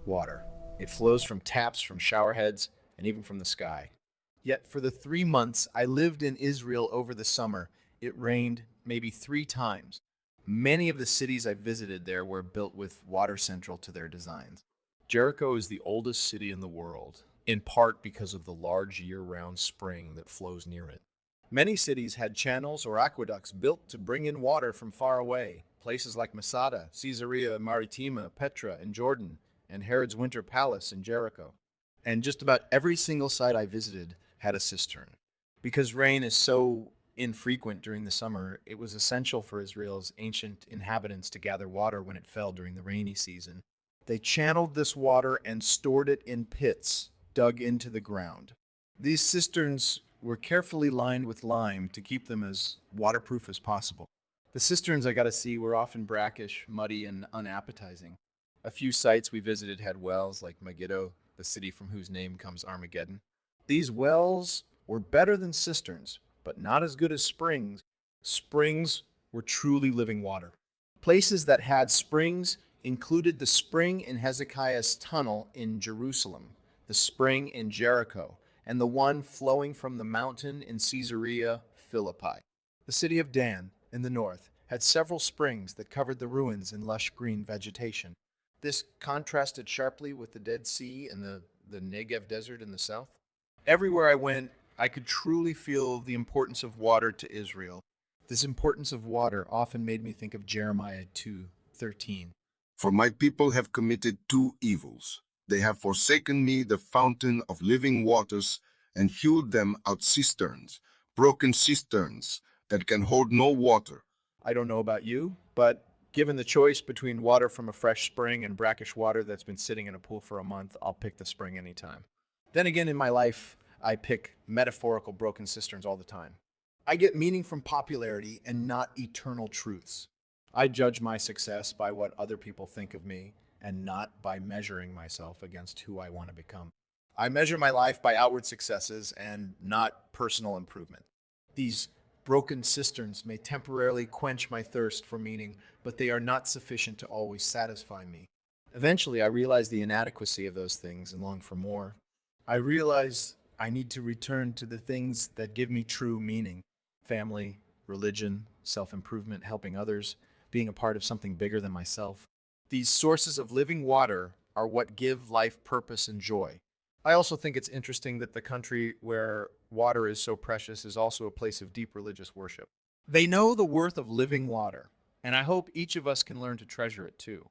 Water. It flows from taps, from shower heads, and even from the sky. Yet for the 3 months I lived in Israel over the summer, it rained maybe 3 times. Many of the cities I visited there were built with water central to their designs. Jericho is the oldest city in the world, in part because of the large year-round spring that flows near it. Many cities had channels or aqueducts built to bring in water from far away. Places like Masada, Caesarea Maritima, Petra, and Jordan, and Herod's Winter Palace in Jericho. And just about every single site I visited had a cistern. Because rain is so infrequent during the summer, it was essential for Israel's ancient inhabitants to gather water when it fell during the rainy season. They channeled this water and stored it in pits dug into the ground. These cisterns were carefully lined with lime to keep them as waterproof as possible. The cisterns I got to see were often brackish, muddy, and unappetizing. A few sites we visited had wells like Megiddo, the city from whose name comes Armageddon. These wells were better than cisterns, but not as good as springs. Springs were truly living water. Places that had springs included the spring in Hezekiah's tunnel in Jerusalem, the spring in Jericho, and the one flowing from the mountain in Caesarea Philippi. The city of Dan, in the north, had several springs that covered the ruins in lush green vegetation. This contrasted sharply with the Dead Sea and the Negev desert in the south. Everywhere I went, I could truly feel the importance of water to Israel. This importance of water often made me think of Jeremiah 2:13. For my people have committed two evils. They have forsaken me, the fountain of living waters, and hewed them out cisterns, broken cisterns that can hold no water. I don't know about you, but given the choice between water from a fresh spring and brackish water that's been sitting in a pool for a month, I'll pick the spring anytime. Then again, in my life, I pick metaphorical broken cisterns all the time. I get meaning from popularity and not eternal truths. I judge my success by what other people think of me and not by measuring myself against who I want to become. I measure my life by outward successes and not personal improvement. These broken cisterns may temporarily quench my thirst for meaning, but they are not sufficient to always satisfy me. Eventually, I realize the inadequacy of those things and long for more. I realize I need to return to the things that give me true meaning: family, religion, self improvement, helping others, being a part of something bigger than myself. These sources of living water are what give life purpose and joy. I also think it's interesting that the country where water is so precious is also a place of deep religious worship. They know the worth of living water, and I hope each of us can learn to treasure it too.